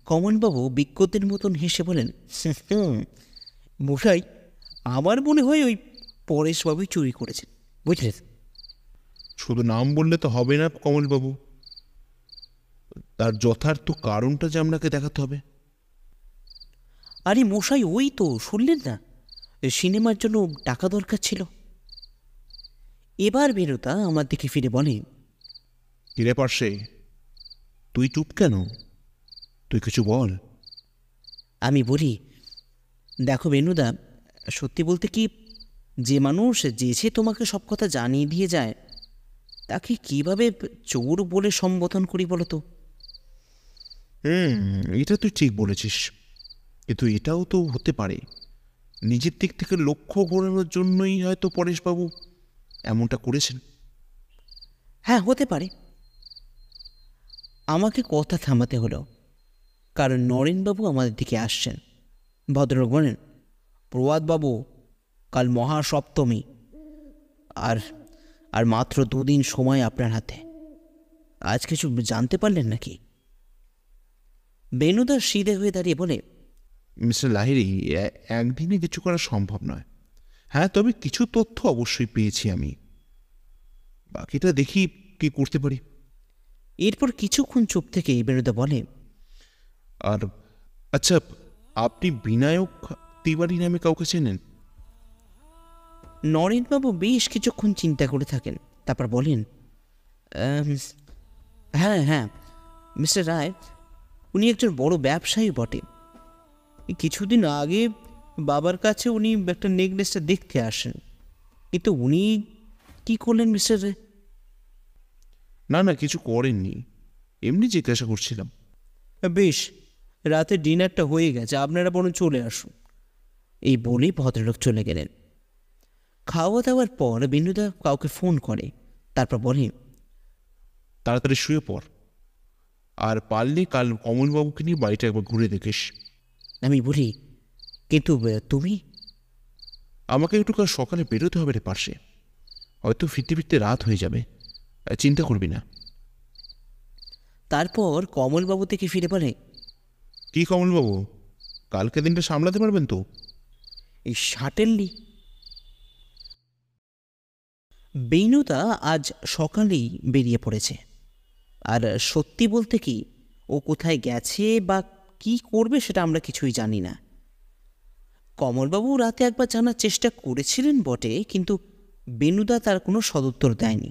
কমলবাবু বিজ্ঞদের মতন হেসে বলেন, মশাই, আমার মনে হয় ওই পরেশবাবুই চুরি করেছেন, বুঝলেন? শুধু নাম বললে তো হবে না কমলবাবু, তার যথার্থ কারণটা যে আপনাকে দেখাতে হবে। আরে মশাই, ওই তো শুনলেন না, সিনেমার জন্য টাকা দরকার ছিল। এবার বেনুদা আমার দিকে ফিরে বলে, হিরে পার্শ্বে, তুই চুপ কেন? তুই কিছু বল। আমি বলি, দেখো বেনুদা, সত্যি বলতে কি, যে মানুষ যেছে তোমাকে সব কথা জানিয়ে দিয়ে যায়, তাকে কিভাবে চোর বলে সম্বোধন করি বলো তো? এটা তুই ঠিক বলেছিস, কিন্তু এটাও তো হতে পারে নিজের দিক থেকে লক্ষ্য ঘোরানোর জন্যই হয়তো পরেশবাবু এমনটা করেছেন। হ্যাঁ, হতে পারে। আমাকে কথা থামাতে হলো, কারণ নরেনবাবু আমাদের দিকে আসছেন। ভদ্রলোক বলেন, প্রভাতবাবু, কাল মহাসপ্তমী, আর আর মাত্র 2 দিন সময় আপনার হাতে। আজ কিছু জানতে পারলেন নাকি? বেনুদা সিধে হয়ে দাঁড়িয়ে বলে, মিস্টার লাহিড়ী, একদিনে কিছু করা সম্ভব নয়। হ্যাঁ, তবে কিছু তথ্য অবশ্যই পেয়েছি আমি, বাকিটা দেখি কি করতে পারি। এরপর কিছুক্ষণ চুপ থেকে বেনুদা বলে, আর আচ্ছা, আপনি বিনায়ক তিওয়ারি নামে কাউকে চেনেন? নরেনবাবু বেশ কিছুক্ষণ চিন্তা করে থাকেন, তারপর বলেন, হ্যাঁ হ্যাঁ, মিস্টার রায়, উনি একজন বড় ব্যবসায়ী বটে। কিছুদিন আগে বাবার কাছে উনি একটা নেকলেসটা দেখতে আসেন, কিন্তু উনি কি করলেন মিস্টার রায়? না না, কিছু করেননি, এমনি জিজ্ঞাসা করছিলাম। বেশ, রাতে ডিনারটা হয়ে গেছে, আপনারা বরং চলে আসুন। এই বলে ভদ্রলোক চলে গেলেন। খাওয়া দাওয়ার পর বিনুদা কাউকে ফোন করে, তারপর বলে, তাড়াতাড়ি শুয়ে পড়, আর পারলে কাল কমলবাবুকে নিয়ে বাড়িটা একবার ঘুরে দেখিস। আমি বলি, কিন্তু তুমি? আমাকে একটু কাল সকালে বেরোতে হবে রে পাশে, হয়তো ফিরতে ফিরতে রাত হয়ে যাবে, চিন্তা করবি না। তারপর কমলবাবু থেকে ফিরে বলে, কি কমলবাবু, কালকে দিনটা সামলাতে পারবেন তো? এই সাটেনলি। বেনুদা আজ সকালেই বেরিয়ে পড়েছে, আর সত্যি বলতে কি, ও কোথায় গেছে বা কি করবে সেটা আমরা কিছুই জানি না। কমলবাবু রাতে একবার জানার চেষ্টা করেছিলেন বটে, কিন্তু বেনুদা তার কোনো সদুত্তর দেয়নি।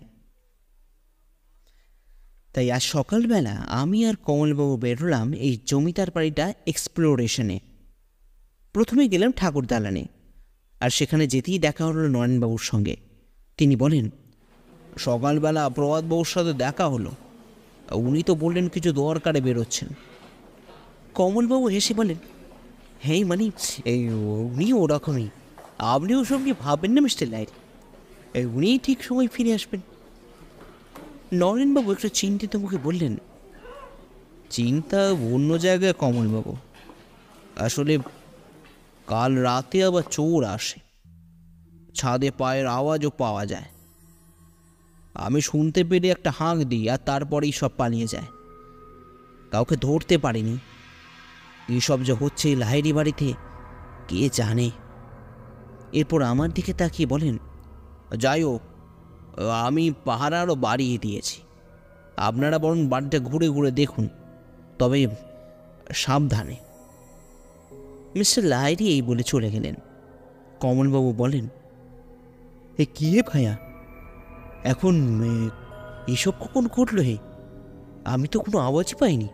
তাই আজ সকালবেলা আমি আর কমলবাবু বেরোলাম এই জমিদার বাড়িটা এক্সপ্লোরেশনে। প্রথমে গেলাম ঠাকুর দালানে, আর সেখানে যেতেই দেখা হলো নরেনবাবুর সঙ্গে। তিনি বলেন, সকালবেলা প্রভাতবাবুর সাথে দেখা হলো, উনি তো বললেন কিছু দরকারে বেরোচ্ছেন। কমলবাবু হেসে বলেন, হ্যাঁ মানে এই উনি ওরকমই, আপনি ওসব নিয়ে ভাববেন না মিস্টার লাইট, উনিই ঠিক সময় ফিরে আসবেন। নরেনবাবু একটু চিন্তিত মুখে বললেন, চিন্তা অন্য জায়গায় কমলবাবু, আসলে কাল রাতে আবার চোর আসে, ছাদে পায়ের আওয়াজও পাওয়া যায়। আমি শুনতে পেরে একটা হাঁক দিই, আর তারপরেই সব পালিয়ে যায়। কাউকে ধরতে পারিনি। এইসব যে হচ্ছে লাহিড়ী বাড়িতে, কে জানে। এরপর আমার দিকে তাকিয়ে বলেন, যাই হোক, আমি পাহারা আরও বাড়িয়ে দিয়েছি, আপনারা বরং বাড়িটা ঘুরে ঘুরে দেখুন, তবে সাবধানে। মিস্টার লাহিড়ী এই বলে চলে গেলেন। কমলবাবু বলেন, এ কি হে ভাইয়া, এখন এসব কখন ঘটলো হে? আমি তো কোনো আওয়াজই পাইনি।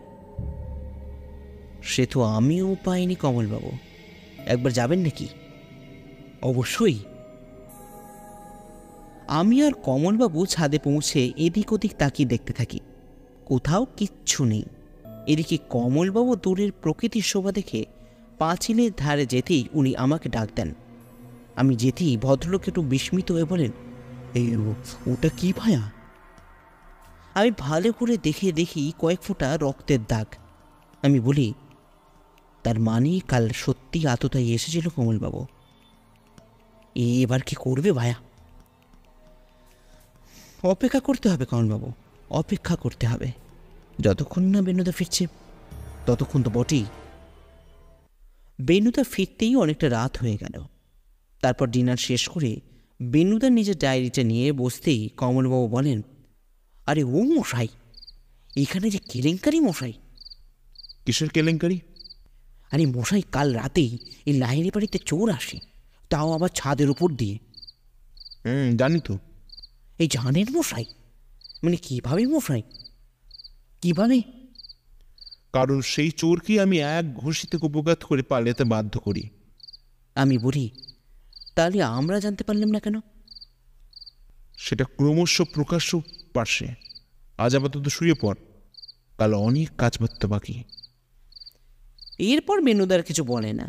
সে তো আমিও পাইনি কমলবাবু, একবার যাবেন নাকি? অবশ্যই। আমি আর কমলবাবু ছাদে পৌঁছে এদিক ওদিক তাকিয়ে দেখতে থাকি, কোথাও কিচ্ছু নেই। এদিকে কমলবাবু দূরের প্রকৃতির শোভা দেখে পাঁচিলের ধারে যেতেই উনি আমাকে ডাক দেন। আমি যেতেই ভদ্রলোক একটু বিস্মিত হয়ে বলেন, এই ওটা কি ভায়া? আমি ভালো করে দেখি কয়েক ফোঁটা রক্তের দাগ। আমি বলি, তার মানে কাল সত্যি আততাই এসেছিল কমলবাবু। এবার কি করবে ভায়া? অপেক্ষা করতে হবে কমলবাবু, অপেক্ষা করতে হবে। যতক্ষণ না বেনুদা ফিরছে ততক্ষণ তো বটেই। বেনুদা ফিরতেই অনেকটা রাত হয়ে গেল। তারপর ডিনার শেষ করে বেনুদা নিজের ডায়েরিটা নিয়ে বসতেই কমলবাবু বলেন, আরে ও মশাই, এখানে যে কেলেঙ্কারি মশাই। কিসের কেলেঙ্কারি? আরে মশাই, কাল রাতেই এই লাহিড়ি বাড়িতে চোর আসে, তাও আবার ছাদের উপর দিয়ে। জানি তো। এই জানেন মশাই? মানে কিভাবে মশাই, কিভাবে? কারণ সেই চোরকে আমি এক ঘুষিতে কুপঘাত করে পালাতে বাধ্য করি। আমি বলি, তাহলে আমরা জানতে পারলাম না কেন? সেটা ক্রমশ প্রকাশ্য পারছে। আজ আপাতত শুয়ে পড়, কাল অনেক কাজ বার্তা বাকি। এরপর বেনুদার কিছু বলে না,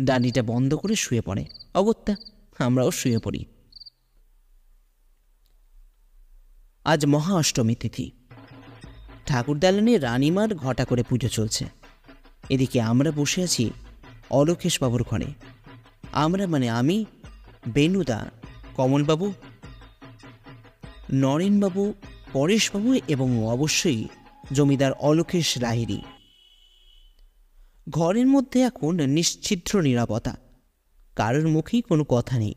ডানিটা বন্ধ করে শুয়ে পড়ে। অগত্যা আমরাও শুয়ে পড়ি। আজ মহা অষ্টমী তিথি। ঠাকুরদালানে রানীমার ঘটা করে পুজো চলছে। এদিকে আমরা বসে আছি অলোকেশবাবুর ঘরে। আমরা মানে আমি, বেনুদা, কমলবাবু, নরেনবাবু, পরেশবাবু এবং অবশ্যই জমিদার অলোকেশ লাহিড়ী। ঘরের মধ্যে এখন নিশ্ছিদ্র নীরবতা, কারোর মুখেই কোনো কথা নেই।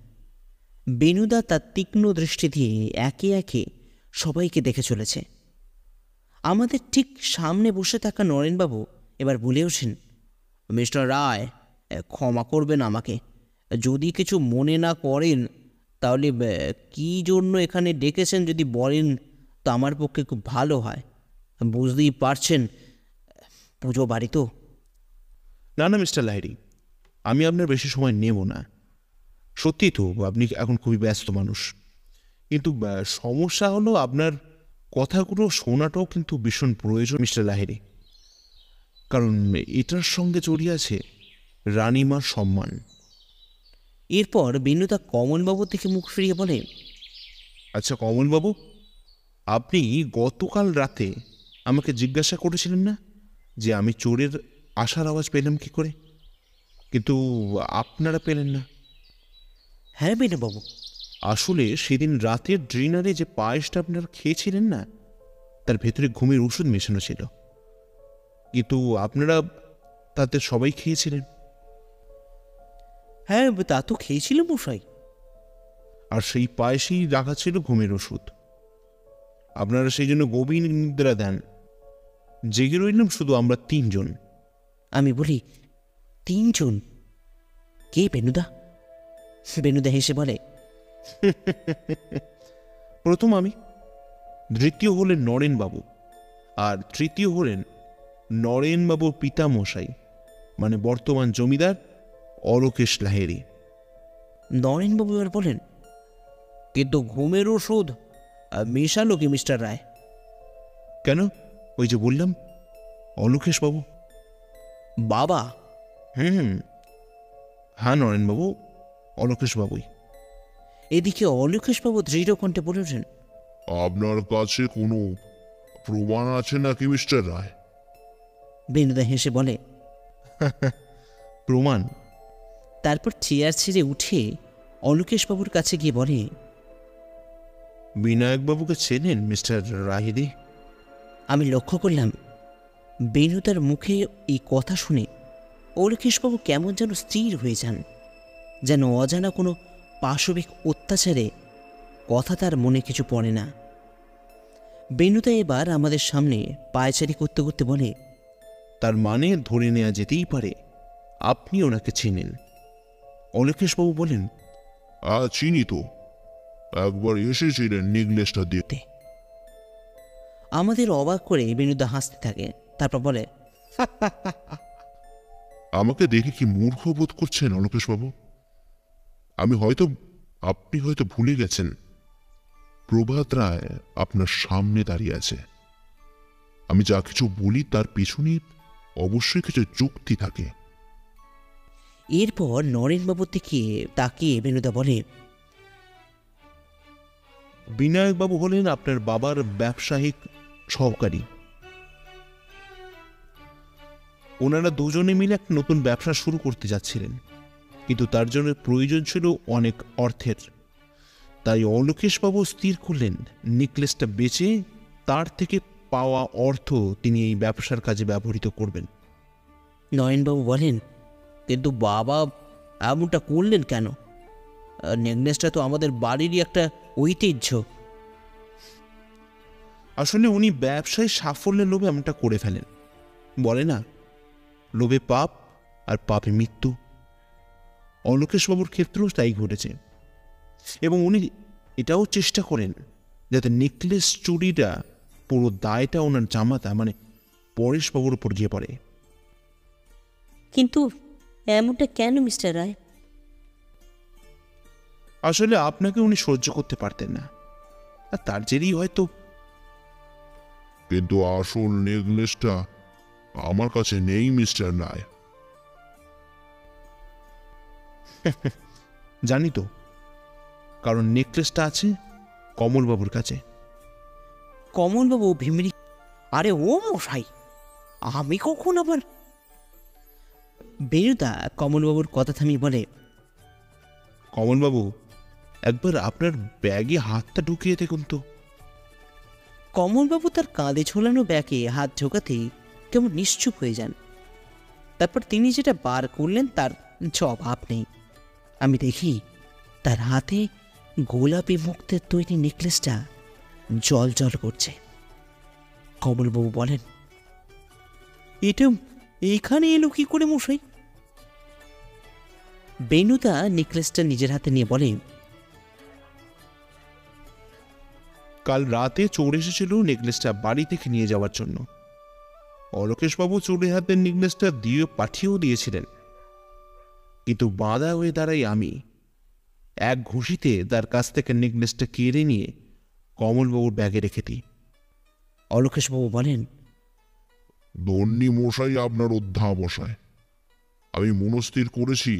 বেনুদা তার তীক্ষ্ণ দৃষ্টি দিয়ে একে একে সবাইকে দেখে চলেছে। আমাদের ঠিক সামনে বসে থাকা নরেনবাবু এবার বলে ওঠেন, মিস্টার রায়, ক্ষমা করবেন আমাকে। যদি কিছু মনে না করেন তাহলে কী জন্য এখানে ডেকেছেন যদি বলেন তো আমার পক্ষে খুব ভালো হয়। বুঝতেই পারছেন, পুজো বাড়ি তো। না না মিস্টার লাহিড়ী, আমি আপনার বেশি সময় নেব না। সত্যি তো আপনি এখন খুবই ব্যস্ত মানুষ, কিন্তু সমস্যা হলো আপনার কথাগুলো শোনাটাও কিন্তু ভীষণ প্রয়োজন মিস্টার লাহিড়ী। কারণ এটার সঙ্গে জড়িয়ে আছে রানীমার সম্মান। এরপর বেনুদা কমলবাবুর দিকে মুখ ফিরিয়ে বলে, আচ্ছা কমলবাবু, আপনি গতকাল রাতে আমাকে জিজ্ঞাসা করেছিলেন না যে আমি চোরের আসার আওয়াজ পেলাম কি করে, কিন্তু আপনারা পেলেন না। হ্যাঁ বেনুবাবু, আসলে সেদিন রাতের ডিনারে যে পায়েসটা আপনারা খেয়েছিলেন না, তার ভেতরে ঘুমের ওষুধ মেশানো ছিল, কিন্তু আপনারা তাতে সবাই খেয়েছিলেন। হ্যাঁ তা তো খেয়েছিল মশাই। আর সেই পায়েসেই রাখা ছিল ঘুমের ওষুধ। আপনারা সেই জন্য গভীর নিদ্রা দেন। জেগে রইলাম শুধু আমরা তিনজন। আমি বলি, তিনজন? কে বেনুদা? বেনুদা হেসে বলে, প্রথম আমি, দ্বিতীয় হলেন নরেনবাবু, আর তৃতীয় হলেন নরেনবাবুর পিতামশাই, মানে বর্তমান জমিদার অলোকেশ লাহিড়ী। নরেনবাবু এবার বলেন, কিন্তু ঘুমের ওষুধ মেশালো কি মিস্টার রায়? কেন? ওই যে বললাম, অলোকেশবাবু। বাবা? হ্যাঁ নরেনবাবু, অলোকেশবাবুই। এদিকে অলোকেশবাবু দৃঢ় কণ্ঠে বলে ওঠেন, আপনার কাছে কোনো প্রমাণ আছে নাকি মিস্টার রায়? বেনুদা হেসে বলে, প্রমাণ? তারপর চেয়ার ছেড়ে উঠে অলোকেশবাবুর কাছে গিয়ে বলে, বিনায়কবাবুকে চেনেন মিস্টার লাহিড়ী? আমি লক্ষ্য করলাম বেনুদার মুখে এই কথা শুনে অলোকেশবাবু কেমন যেন স্থির হয়ে যান, যেন অজানা কোনো পাশবিক অত্যাচারে কথা তার মনে কিছু পড়ে না। বেনুদা এবার আমাদের সামনে পায়চারি করতে করতে বলে, তার মানে ধরে নেওয়া যেতেই পারে আপনি ওনাকে চিনেন। অলোকেশবাবু বলেন, চিনি তো, একবার এসেছিলেন নেকলেসটা দেখতে। আমাদের অবাক করে বেনুদা হাসতে থাকে। তারপর বলে, আমাকে দেখে কি মূর্খ বোধ করছেন অলোকেশবাবু? আপনি হয়তো ভুলে গেছেন প্রভাত রায় আপনার সামনে দাঁড়িয়ে আছে। আমি যা কিছু বলি তার পিছনে অবশ্যই কিছু যুক্তি থাকে। এরপর নরেনবাবুর দিকে তাকিয়ে বেনুদা বলে, বিনায়কবাবু হলেন আপনার বাবার ব্যবসায়িক সহকারী। ওনারা দুজনে মিলে একটা নতুন ব্যবসা শুরু করতে যাচ্ছিলেন, কিন্তু তার জন্য প্রয়োজন ছিল অনেক অর্থের। তাই অলোকেশবাবু স্থির করলেন নেকলেসটা বেচে তার থেকে পাওয়া অর্থ তিনি এই ব্যবসার কাজে ব্যবহৃত করবেন। নয়নবাবু বলেন, কিন্তু বাবা এমনটা করলেন কেন? নেকলেসটা তো আমাদের বাড়িরই একটা ঐতিহ্য। আসলে উনি ব্যবসায় সাফল্যের লোভে এমনটা করে ফেলেন। বলে না, লোভে পাপ আর পাপে মৃত্যু। অলোকেশবাবুর ক্ষেত্রেও তাই ঘটেছে, এবং উনি এটাও চেষ্টা করেন যাতে নেকলেস চুরিটা পুরো দায়টা ওনার জামাতা মানে পরেশবাবুর উপর গিয়ে পড়ে। কিন্তু এমনটা কেন মিস্টার রায়? আসলে আপনাকে উনি সহ্য করতে পারতেন না, আর তার জেরেই হয়তো। কিন্তু আসল নেকলেসটা আমার কাছে নেই মিস্টার রায়। জানি তো, কারণ নেকলেসটা আছে কমলবাবুর কাছে। কমলবাবু ভিমরি, আরে ও মশাই, আমি কখন আবার? বেনুদা কমলবাবুর কথা থামিয়ে বলে, কমলবাবু, একবার আপনার ব্যাগে হাতটা ঢুকিয়ে দেখুন তো। কমলবাবু তার কাঁধে ঝোলানো ব্যাগে হাত ঢোকাতেই কেমন নিশ্চুপ হয়ে যান। তারপর তিনি যেটা বার করলেন তার জবাব নেই। আমি দেখি তার হাতে গোলাপি মুক্তের তৈরি নেকলেসটা জল জল করছে। কমলবাবু বলেন, এটা এইখানে এলো কি করে মশাই? বেনুদা নেকলেসটা নিজের হাতে নিয়ে বলে, কাল রাতে চোর এসেছিল নেকলেসটা বাড়ি থেকে নিয়ে যাওয়ার জন্য। অলোকেশবাবু চোরের হাতের নেকলেসটা দিয়ে পাঠিয়েও দিয়েছিলেন, কিন্তু বাঁধা হয়ে দাঁড়াই আমি। এক ঘুষিতে তার কাছ থেকে নেকলেসটা কেড়ে নিয়ে কমলবাবুর ব্যাগে রেখে দিই। অলোকেশবাবু বলেন, ধন্যী মশাই আপনার অধ্যাবসায়। আমি মনস্থির করেছি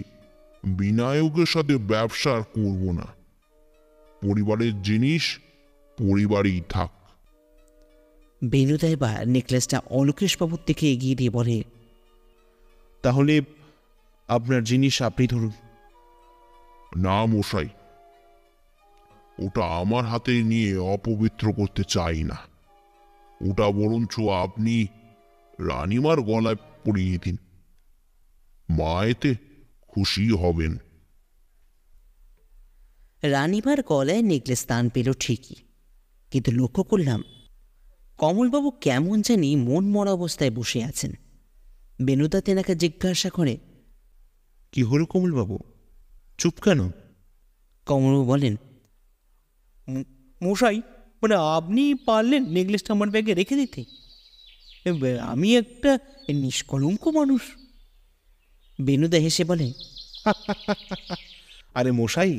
বিনায়কের সাথে ব্যবসা আর করব না। পরিবারের জিনিস পরিবারেই থাক। বেনুদা এবার নেকলেসটা অলোকেশবাবুর থেকে এগিয়ে দিয়ে বলে, তাহলে আপনার জিনিস আপনি ধরুন। না মশাই, ওটা আমার হাতে নিয়ে অপবিত্র করতে চাই না। ওটা বরঞ্চ আপনি রানীমার গলায় পরিয়ে দিন, মা এতে খুশি হবেন। রানীবার গলায় নেকলেস স্থান পেল ঠিকই, কিন্তু লক্ষ্য করলাম কমলবাবু কেমন জানি মন মরা অবস্থায় বসে আছেন। বেনুদা তেনাকে জিজ্ঞাসা করে, কি হলো কমলবাবু, চুপ কেন? কমলবাবু বলেন, মশাই, মানে আপনি পারলেন নেকলেসটা আমার ব্যাগে রেখে দিতে? আমি একটা নিষ্কলঙ্ক মানুষ। বেনুদা হেসে বলে, আরে মশাই,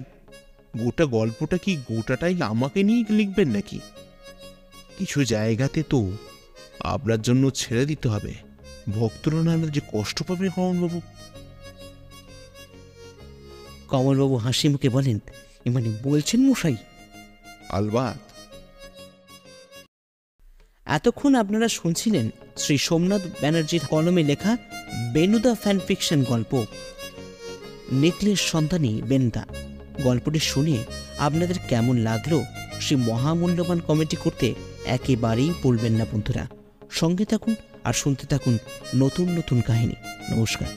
গোটা গল্পটা কি গোটাটাই আমাকে নিয়ে লিখবেন নাকি? কিছু জায়গাতে তো আপনার জন্য ছেড়ে দিতে হবে। ভক্তরা নাহলে যে কষ্ট পাবে কমলবাবু। কমলবাবু হাসি মুখে বলেন, মানে বলছেন মশাই? আলবাত। এতক্ষণ আপনারা শুনছিলেন শ্রী সোমনাথ ব্যানার্জির কলমে লেখা বেনুদা ফ্যান ফিকশন গল্প নেকলেস সন্তানী বেনুদা। গল্পটি শুনে আপনাদের কেমন লাগলো সেই মহামূল্যবান কমেন্টটি করতে একেবারেই ভুলবেন না বন্ধুরা। সঙ্গে থাকুন আর শুনতে থাকুন নতুন নতুন কাহিনী। নমস্কার।